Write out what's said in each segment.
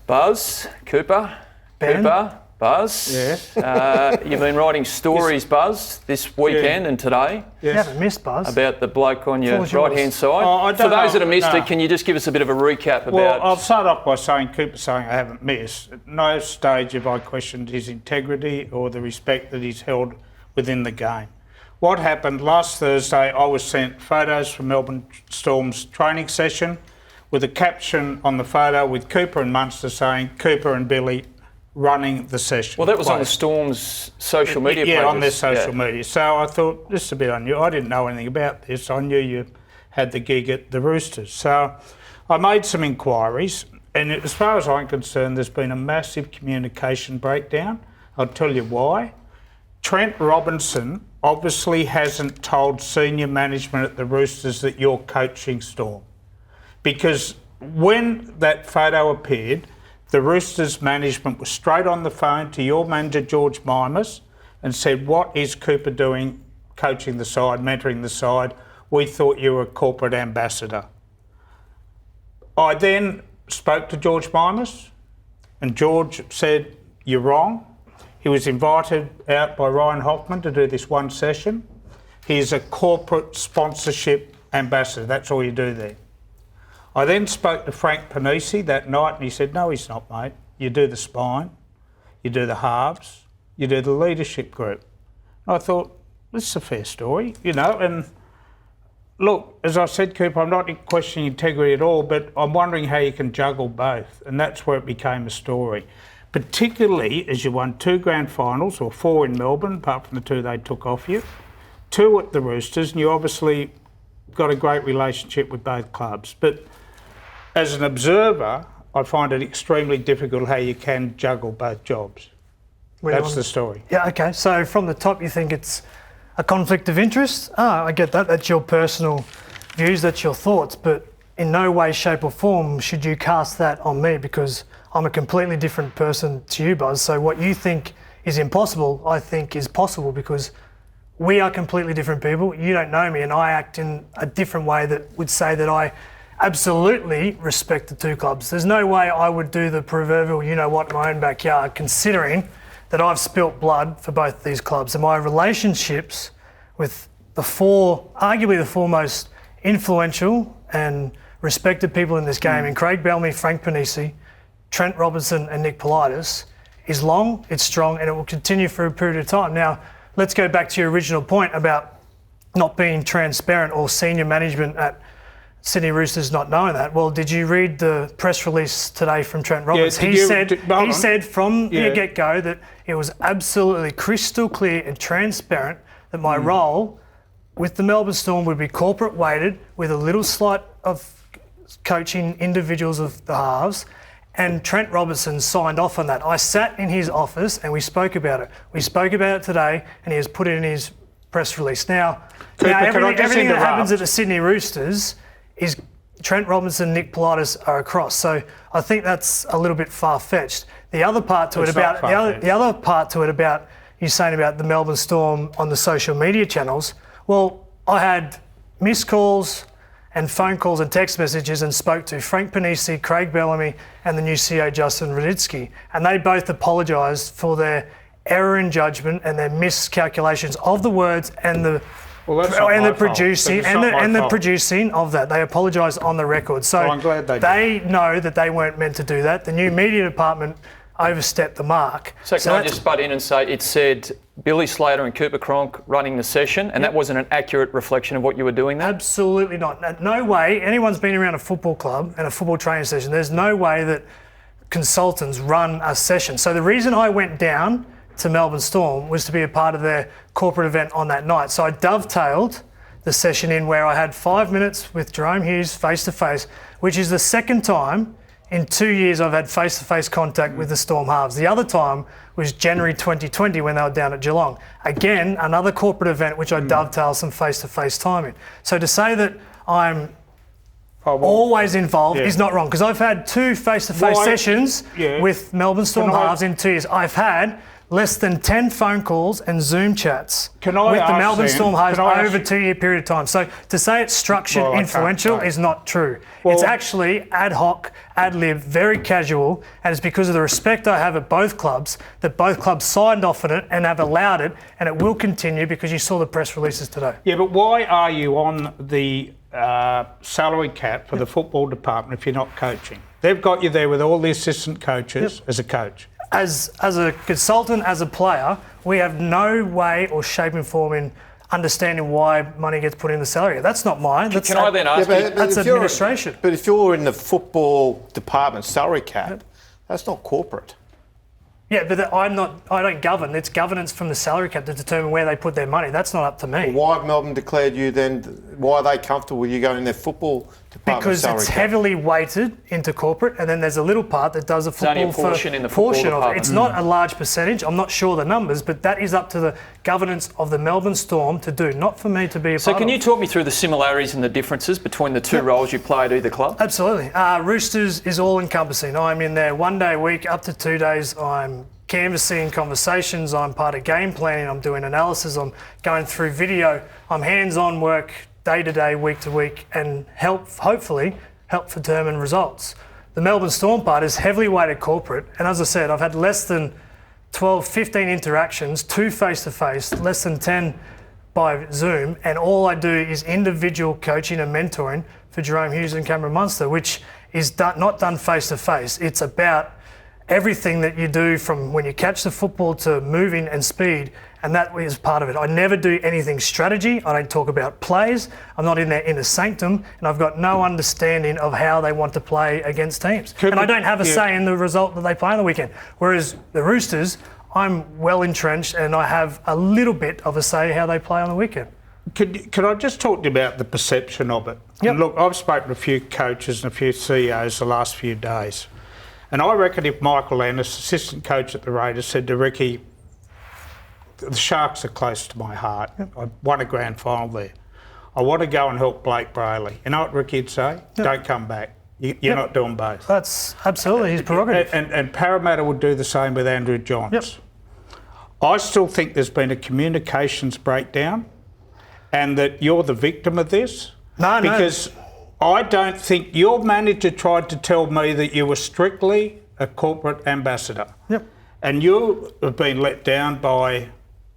Buzz, Cooper, Ben? Cooper, Buzz. Yes. You've been writing stories, Buzz, this weekend and today You haven't missed, Buzz. about the bloke on your Floor's yours. right-hand side. Oh, I For don't those know, that have missed no. it, can you just give us a bit of a recap Well, about... I'll start off by saying Cooper's saying I haven't missed. At no stage have I questioned his integrity or the respect that he's held within the game. What happened last Thursday, I was sent photos from Melbourne Storm's training session with a caption on the photo with Cooper and Munster saying Cooper and Billy running the session. Well, that was on the Storm's social media pages. Yeah, on their social media. So I thought, this is a bit unusual. I didn't know anything about this. I knew you had the gig at the Roosters. So I made some inquiries, and as far as I'm concerned, there's been a massive communication breakdown. I'll tell you why. Trent Robinson obviously hasn't told senior management at the Roosters that you're coaching Storm. Because when that photo appeared, the Roosters management was straight on the phone to your manager, George Mimas, and said, what is Cooper doing coaching the side, mentoring the side? We thought you were a corporate ambassador. I then spoke to George Mimas, and George said, you're wrong. He was invited out by Ryan Hoffman to do this one session. He's a corporate sponsorship ambassador. That's all you do there. I then spoke to Frank Panisi that night and he said, no, he's not, mate. You do the spine, you do the halves, you do the leadership group. And I thought, this is a fair story, you know, and look, as I said, Cooper, I'm not questioning integrity at all, but I'm wondering how you can juggle both, and that's where it became a story. Particularly as you won 2 grand finals, or 4 in Melbourne, apart from the 2 they took off you, 2 at the Roosters, and you obviously got a great relationship with both clubs. But as an observer, I find it extremely difficult how you can juggle both jobs. That's the story. Yeah, okay. So from the top, you think it's a conflict of interest? I get that. That's your personal views, that's your thoughts. But in no way, shape or form should you cast that on me, because I'm a completely different person to you, Buzz. So what you think is impossible, I think is possible, because we are completely different people. You don't know me, and I act in a different way that would say that I absolutely respect the 2 clubs. There's no way I would do the proverbial you-know-what in my own backyard, considering that I've spilt blood for both these clubs. And my relationships with arguably the 4 most influential and respected people in this game, in Craig Bellamy, Frank Panisi, Trent Robinson and Nick Politis, is long, it's strong, and it will continue for a period of time. Now, let's go back to your original point about not being transparent, or senior management at Sydney Roosters not knowing that. Well, did you read the press release today from Trent Robinson? He said from the get-go that it was absolutely crystal clear and transparent that my role with the Melbourne Storm would be corporate weighted, with a little slight of coaching individuals of the halves. And Trent Robinson signed off on that. I sat in his office and we spoke about it. We spoke about it today, and he has put it in his press release. Now everything that happens at the Sydney Roosters is Trent Robinson, Nick Politis are across. So I think that's a little bit far-fetched. The other part to it about you saying about the Melbourne Storm on the social media channels, well, I had missed calls and phone calls and text messages and spoke to Frank Panisi, Craig Bellamy and the new CEO Justin Raditsky, and they both apologised for their error in judgment and their miscalculations of the words and the producing of that. They apologised on the record. So I'm glad they know that they weren't meant to do that. The new media department overstepped the mark. So can I just butt in and say it said Billy Slater and Cooper Cronk running the session, and that wasn't an accurate reflection of what you were doing there? Absolutely not. No way. Anyone's been around a football club and a football training session, there's no way that consultants run a session. So the reason I went down to Melbourne Storm was to be a part of their corporate event on that night. So I dovetailed the session in where I had 5 minutes with Jerome Hughes face-to-face, which is the second time in 2 years I've had face-to-face contact with the Storm halves. The other time was January 2020 when they were down at Geelong. Again, another corporate event which I dovetailed some face-to-face time in. So to say that I'm always involved is not wrong, because I've had 2 face-to-face sessions with Melbourne Storm halves in 2 years. I've had less than 10 phone calls and Zoom chats Can I with the ask Melbourne then- Storm host can I ask over a you- 2-year period of time. So to say it's structured, Well, I can't influential say. is not true. Well- It's actually ad hoc, ad lib, very casual, and it's because of the respect I have at both clubs that both clubs signed off on it and have allowed it, and it will continue because you saw the press releases today. Yeah, but why are you on the salary cap for the football department if you're not coaching? They've got you there with all the assistant coaches as a coach. As a consultant, as a player, we have no way or shape and form in understanding why money gets put in the salary. That's not mine. That's Can I then ask you? that's if you're- administration. But if you're in the football department salary cap, that's not corporate. Yeah, but I don't govern. It's governance from the salary cap to determine where they put their money. That's not up to me. Why have Melbourne declared you then? Why are they comfortable with you going in their football department Because salary it's cap? heavily weighted into corporate, and then there's a little part that does a football only a portion for in the football portion of it. department. It's not a large percentage. I'm not sure the numbers, but that is up to the governance of the Melbourne Storm to do, not for me to be a So part can of. you talk me through the similarities and the differences between the two roles you play at either club? Absolutely. Roosters is all encompassing. I'm in there 1 day a week, up to 2 days. I'm canvassing conversations. I'm part of game planning. I'm doing analysis. I'm going through video. I'm hands-on work day to day, week to week, and hopefully help determine results. The Melbourne Storm part is heavily weighted corporate. And as I said, I've had less than 12, 15 interactions, 2 face-to-face, less than 10 by Zoom, and all I do is individual coaching and mentoring for Jerome Hughes and Cameron Munster, which is not done face-to-face. It's about everything that you do from when you catch the football to moving and speed, and that is part of it. I never do anything strategy. I don't talk about plays. I'm not in their inner sanctum, and I've got no understanding of how they want to play against teams. And I don't have a say in the result that they play on the weekend. Whereas the Roosters, I'm well entrenched, and I have a little bit of a say how they play on the weekend. Could I just talk to you about the perception of it? Yep. And look, I've spoken to a few coaches and a few CEOs the last few days. And I reckon if Michael Ennis, assistant coach at the Raiders, said to Ricky, the Sharks are close to my heart. I won a grand final there. I want to go and help Blake Brayley. You know what Ricky'd say? Don't come back. You're not doing both. That's absolutely his prerogative. And Parramatta would do the same with Andrew Johns. Yep. I still think there's been a communications breakdown and that you're the victim of this. No. Because I don't think your manager tried to tell me that you were strictly a corporate ambassador. Yep. And you have been let down by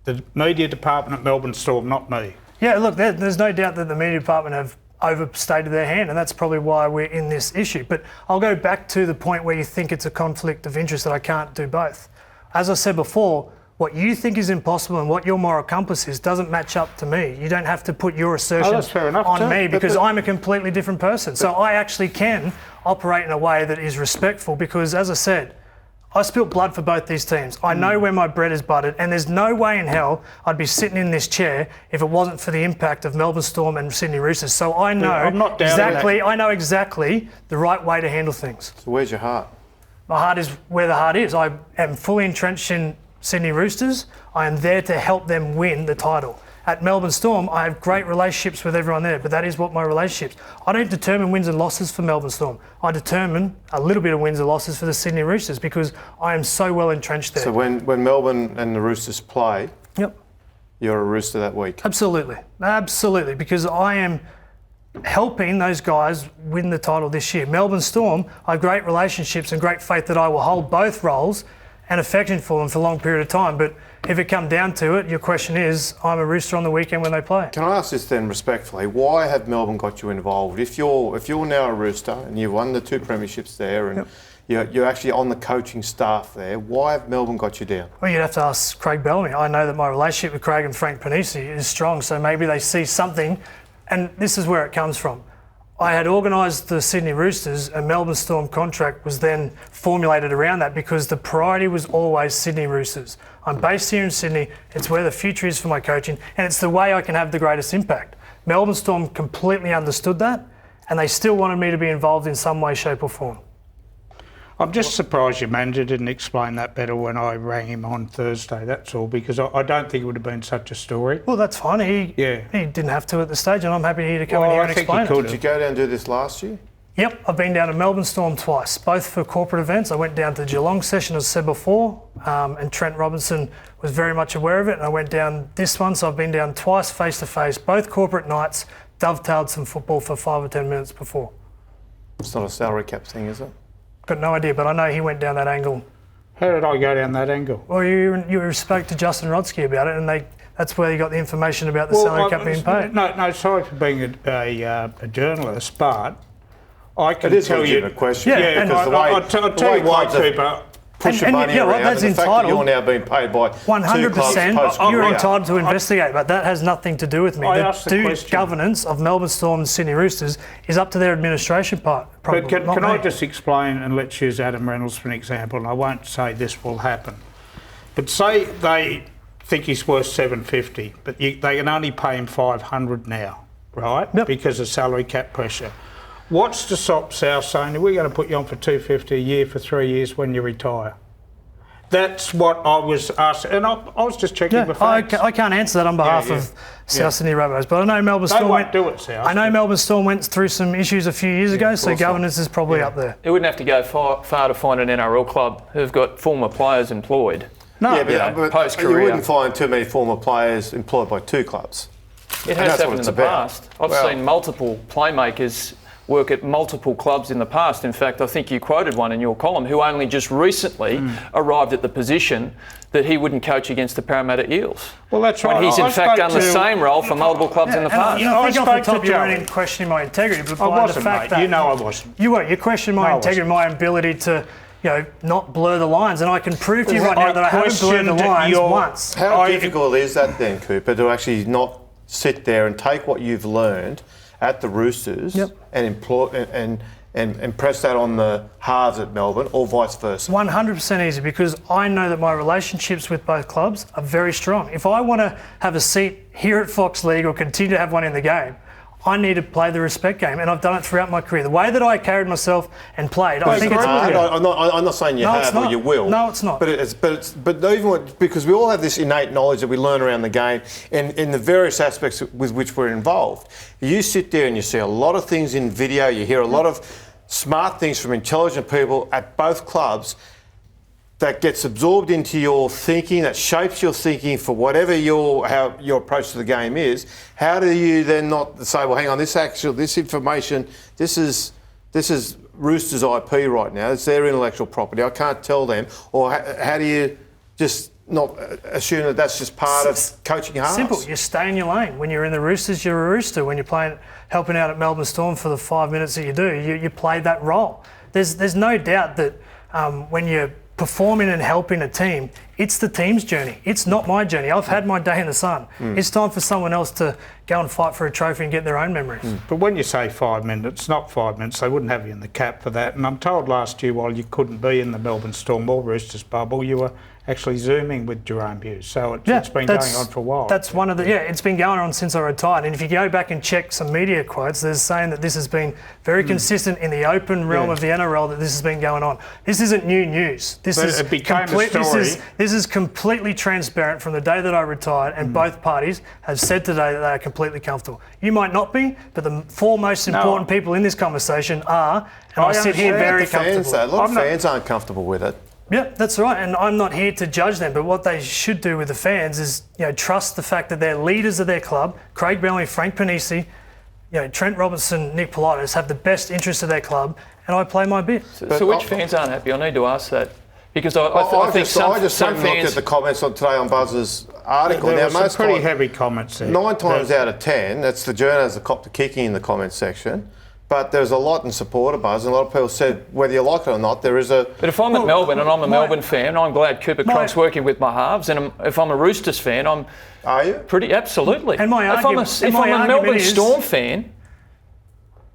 the media department at Melbourne Storm, not me. Yeah, look, there's no doubt that the media department have overstated their hand, and that's probably why we're in this issue. But I'll go back to the point where you think it's a conflict of interest that I can't do both. As I said before, what you think is impossible and what your moral compass is doesn't match up to me. You don't have to put your assertions that's fair enough on too. me But because I'm a completely different person. So I actually can operate in a way that is respectful because, as I said, I spilt blood for both these teams. I know where my bread is buttered, and there's no way in hell I'd be sitting in this chair if it wasn't for the impact of Melbourne Storm and Sydney Roosters. So I know I'm not doubting exactly. I know exactly the right way to handle things. So where's your heart? My heart is where the heart is. I am fully entrenched in Sydney Roosters. I am there to help them win the title. At Melbourne Storm, I have great relationships with everyone there, but that is what my relationships. I don't determine wins and losses for Melbourne Storm. I determine a little bit of wins and losses for the Sydney Roosters because I am so well entrenched there. So when Melbourne and the Roosters play, Yep, you're a Rooster that week. absolutely, because I am helping those guys win the title this year. Melbourne Storm, I have great relationships and great faith that I will hold both roles and affection for them for a long period of time. But if it come down to it, your question is, I'm a Rooster on the weekend when they play. Can I ask this then respectfully? Why have Melbourne got you involved? If you're now a Rooster and you've won the 2 premierships there and you're actually on the coaching staff there, why have Melbourne got you down? Well, you'd have to ask Craig Bellamy. I know that my relationship with Craig and Frank Panisi is strong, so maybe they see something, and this is where it comes from. I had organised the Sydney Roosters, and Melbourne Storm contract was then formulated around that because the priority was always Sydney Roosters. I'm based here in Sydney, it's where the future is for my coaching, and it's the way I can have the greatest impact. Melbourne Storm completely understood that, and they still wanted me to be involved in some way, shape or form. I'm just surprised your manager didn't explain that better when I rang him on Thursday, that's all, because I don't think it would have been such a story. Well, that's fine. He didn't have to at the stage, and I'm happy here to come in here and explain it. Did you go down and do this last year? Yep, I've been down to Melbourne Storm twice, both for corporate events. I went down to the Geelong session, as I said before, and Trent Robinson was very much aware of it. And I went down this one, so I've been down twice face-to-face, both corporate nights, dovetailed some football for 5 or 10 minutes before. It's not a salary cap thing, is it? Got no idea, but I know he went down that angle. How did I go down that angle? Well, you spoke to Justin Rodsky about it, and that's where you got the information about the salary cap being paid. No, sorry for being a journalist, but I can It is tell you. a question. Yeah, and because I'll tell you why, Cooper. Pushing And money yeah, well, around, that's and the fact that entitled. you're now being paid by 2 clubs 100%, post-career. you're entitled to investigate, but that has nothing to do with me. I The asked the due question. governance of Melbourne Storm and Sydney Roosters is up to their administration part. But can not I me. just explain, and let's use Adam Reynolds for an example, and I won't say this will happen, but say they think he's worth $750, but they can only pay him $500 now, right? Yep. Because of salary cap pressure. What's to stop South saying, we're going to put you on for $250 a year for 3 years when you retire? That's what I was asking, and I was just checking the facts. I can't answer that on behalf Yeah. of South Sydney Rabbitohs, but I know Melbourne They Storm won't do it, South. I know Melbourne Storm went through some issues a few years ago, so course not. governance is probably up there. It wouldn't have to go far to find an NRL club who've got former players employed. No, Yeah, but you post-career. wouldn't find too many former players employed by 2 clubs. It that's has what happened in it's the about. past. I've Well- seen multiple playmakers work at multiple clubs in the past. In fact, I think you quoted one in your column who only just recently arrived at the position that he wouldn't coach against the Parramatta Eels. Well, that's right. When he's in I fact spoke done the to- same role for multiple clubs in the And past. I think I off the spoke to top you Joey. weren't questioning my integrity, but I by the wasn't, fact mate. that You know I wasn't. You were. You questioned my No, I integrity, my ability to, not blur the lines, and I can prove to you right now that I haven't blurred the questioned lines your- once. How difficult is that then, Cooper, to actually not sit there and take what you've learned at the Roosters Yep. and employ and press that on the halves at Melbourne, or vice versa? 100% easy, because I know that my relationships with both clubs are very strong. If I want to have a seat here at Fox League or continue to have one in the game, I need to play the respect game, and I've done it throughout my career. The way that I carried myself and played, I think it's agree. I'm not saying you No, it's have or not. you will. No, it's not. But because we all have this innate knowledge that we learn around the game and in the various aspects with which we're involved. You sit there and you see a lot of things in video. You hear a lot of smart things from intelligent people at both clubs that gets absorbed into your thinking, that shapes your thinking for whatever how your approach to the game is. How do you then not say, well, hang on, this information, this is Roosters IP right now. It's their intellectual property. I can't tell them. Or how do you just not assume that that's just part of coaching halves? simple. You stay in your lane. When you're in the Roosters, you're a Rooster. When you're helping out at Melbourne Storm for the 5 minutes that you do, you play that role. There's no doubt that when you're performing and helping a team, it's the team's journey. It's not my journey. I've had my day in the sun. It's time for someone else to go and fight for a trophy and get their own memories. But when you say 5 minutes, it's not 5 minutes. They wouldn't have you in the cap for that. And I'm told last year, while you couldn't be in the Melbourne Storm or Roosters bubble, you were actually Zooming with Jerome Hughes. So it's been going on for a while. That's one of the, it's been going on since I retired. And if you go back and check some media quotes, there's saying that this has been very consistent in the open realm of the NRL, that this has been going on. This isn't new news. This But is it became a story. This is completely transparent from the day that I retired, and both parties have said today that they are completely comfortable. You might not be, but the 4 most important people in this conversation are, and I sit here very comfortable. A lot of fans aren't comfortable with it. Yeah, that's right, and I'm not here to judge them, but what they should do with the fans is, trust the fact that they're leaders of their club. Craig Bellamy, Frank Panisi, Trent Robinson, Nick Politis have the best interests of their club, and I play my bit. So which fans aren't happy? I need to ask that. Because I think I just some looked fans... at the comments today on Buzz's article. There Now, were some most pretty times, heavy comments there. 9 times out of 10, that's the journos that copped the kicking in the comments section. But there's a lot in support of Buzz, and a lot of people said, whether you like it or not, there is a... But if I'm at Melbourne and I'm a Melbourne fan, I'm glad Cooper Cronk's working with my halves. And if I'm a Roosters fan, I'm Are you? pretty... Absolutely. And my if I'm a Melbourne Storm fan,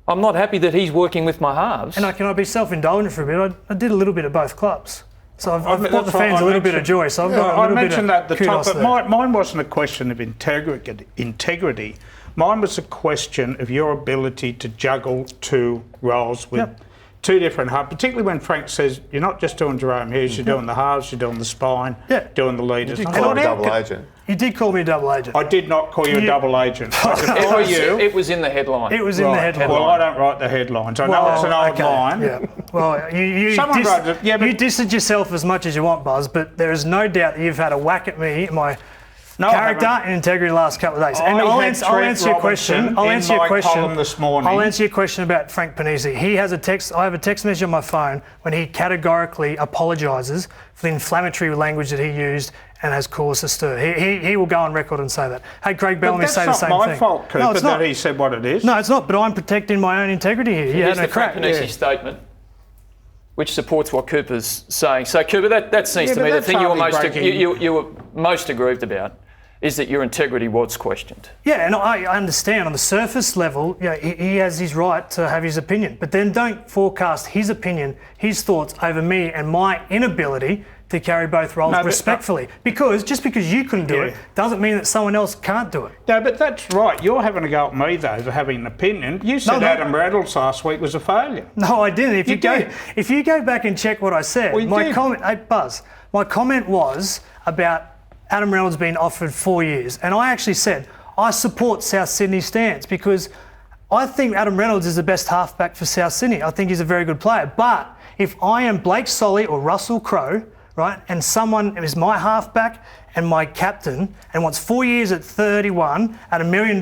I'm not happy that he's working with my halves. And can I be self-indulgent for a bit? I did a little bit of both clubs. So I've brought the fans a little bit of joy. So I've got a little bit of mentioned that at the top, kudos but there. mine wasn't a question of integrity. Mine was a question of your ability to juggle 2 roles with two different halves, particularly when Frank says you're not just doing Jerome Hughes, you're doing the halves, you're doing the spine, doing the leaders. You did call him a double agent. You did call me a double agent. I did not call you a double agent. It was in the headline. It was in the headline. Well, I don't write the headlines. I know it's an old line. Yeah. Well, Someone wrote it. Yeah, but you distance yourself as much as you want, Buzz, but there is no doubt that you've had a whack at me, my character and integrity the last couple of days. And I'll answer your question. I'll answer your question this morning. I'll answer your question about Frank Panisi. He has a text. I have a text message on my phone when he categorically apologises for the inflammatory language that he used and has caused a stir. He will go on record and say that. Hey, Craig Bellamy, say the same thing. That's not my fault, Cooper, no, it's not. that he said what it is. No, it's not. But I'm protecting my own integrity here. Here's the Frank Panisi statement, which supports what Cooper's saying. So, Cooper, that seems to me the thing you were most aggrieved about is that your integrity was questioned. Yeah, and I understand on the surface level, he has his right to have his opinion, but then don't forecast his opinion, his thoughts over me and my inability to carry both roles respectfully. Because just because you couldn't do it doesn't mean that someone else can't do it. No, but that's right. You're having a go at me, though, for having an opinion. You said Adam Reynolds last week was a failure. No, I didn't. If you go back and check what I said, my comment, hey, Buzz, my comment was about Adam Reynolds being offered 4 years. And I actually said, I support South Sydney's stance because I think Adam Reynolds is the best halfback for South Sydney. I think he's a very good player. But if I am Blake Solly or Russell Crowe, right, and someone is my halfback and my captain and wants 4 years at 31 at $1 million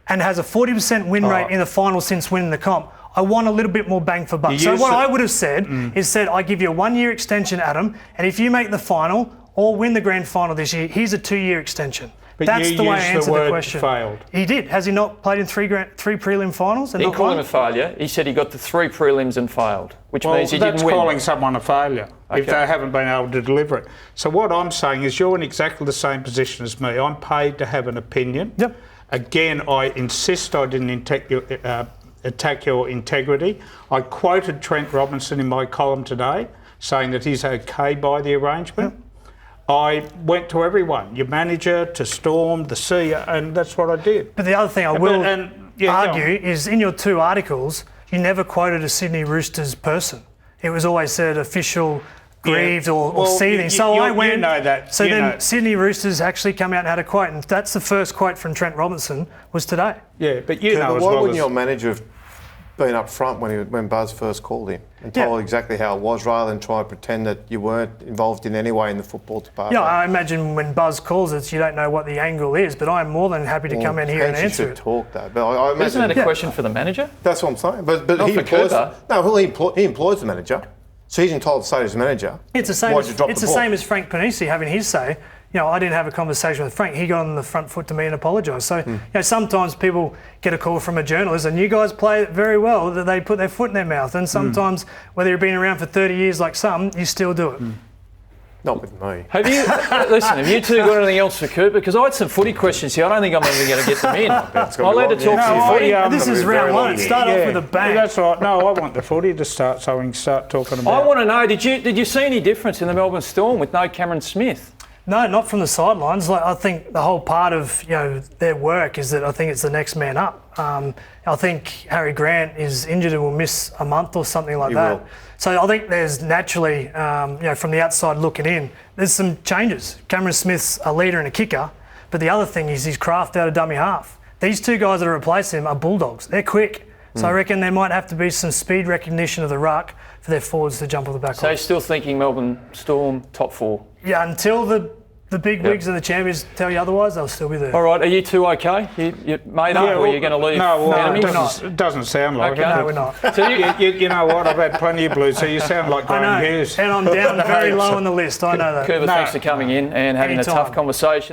and has a 40% win rate in the final since winning the comp, I want a little bit more bang for buck. So what I would have said is I give you a 1 year extension, Adam, and if you make the final or win the grand final this year, here's a 2 year extension. But that's the way I answered the question. Failed. He did. Has he not played in three prelim finals? He didn't call him a failure. He said he got to 3 prelims and failed, which means he didn't win. That's calling someone a failure if they haven't been able to deliver it. So what I'm saying is you're in exactly the same position as me. I'm paid to have an opinion. Yep. Again, I insist I didn't attack your integrity. I quoted Trent Robinson in my column today saying that he's okay by the arrangement. Yep. I went to everyone, your manager, to Storm, the CEO, and that's what I did. But the other thing I will argue is in your 2 articles, you never quoted a Sydney Roosters person. It was always said official, grieved or seething. I went. You know that. So then Sydney Roosters actually come out and had a quote, and that's the first quote from Trent Robinson was today. Yeah, but you know as why well wouldn't your manager have been up front when Buzz first called him and told exactly how it was rather than try to pretend that you weren't involved in any way in the football department? Yeah, I imagine when Buzz calls it, you don't know what the angle is, but I'm more than happy to come in here and answer it. You should talk though. But I imagine, isn't that a question for the manager? That's what I'm saying. But he employs the manager, so he's entitled to say to his manager. It's the same as Frank Panisi having his say. I didn't have a conversation with Frank. He got on the front foot to me and apologised. So, sometimes people get a call from a journalist and you guys play it very well that they put their foot in their mouth. And sometimes, whether you've been around for 30 years like some, you still do it. Not with me. Have you two got anything else for Cooper? Because I had some footy questions here. I don't think I'm even going to get them in. I'll let it talk to you footy. This is round 1. Start off with a bang. Yeah, that's right. No, I want the footy to start so we can start talking about I want to know, did you see any difference in the Melbourne Storm with no Cameron Smith? No, not from the sidelines. I think the whole part of their work is that I think it's the next man up. I think Harry Grant is injured and will miss a month or something like that. So I think there's naturally, from the outside looking in, there's some changes. Cameron Smith's a leader and a kicker, but the other thing is he's craft out of dummy half. These 2 guys that replace him are bulldogs. They're quick. So I reckon there might have to be some speed recognition of the ruck for their forwards to jump off the back. So you're still thinking Melbourne Storm top 4? Yeah, until the big wigs and the champions tell you otherwise, they'll still be there. All right, are you 2 okay? You made up, or are you going to leave? No, it doesn't sound like it. No, we're not. So you know what? I've had plenty of blues, so you sound like Graham Hughes. And I'm down very low on the list. I know that. Cooper, thanks for coming in and having a tough conversation.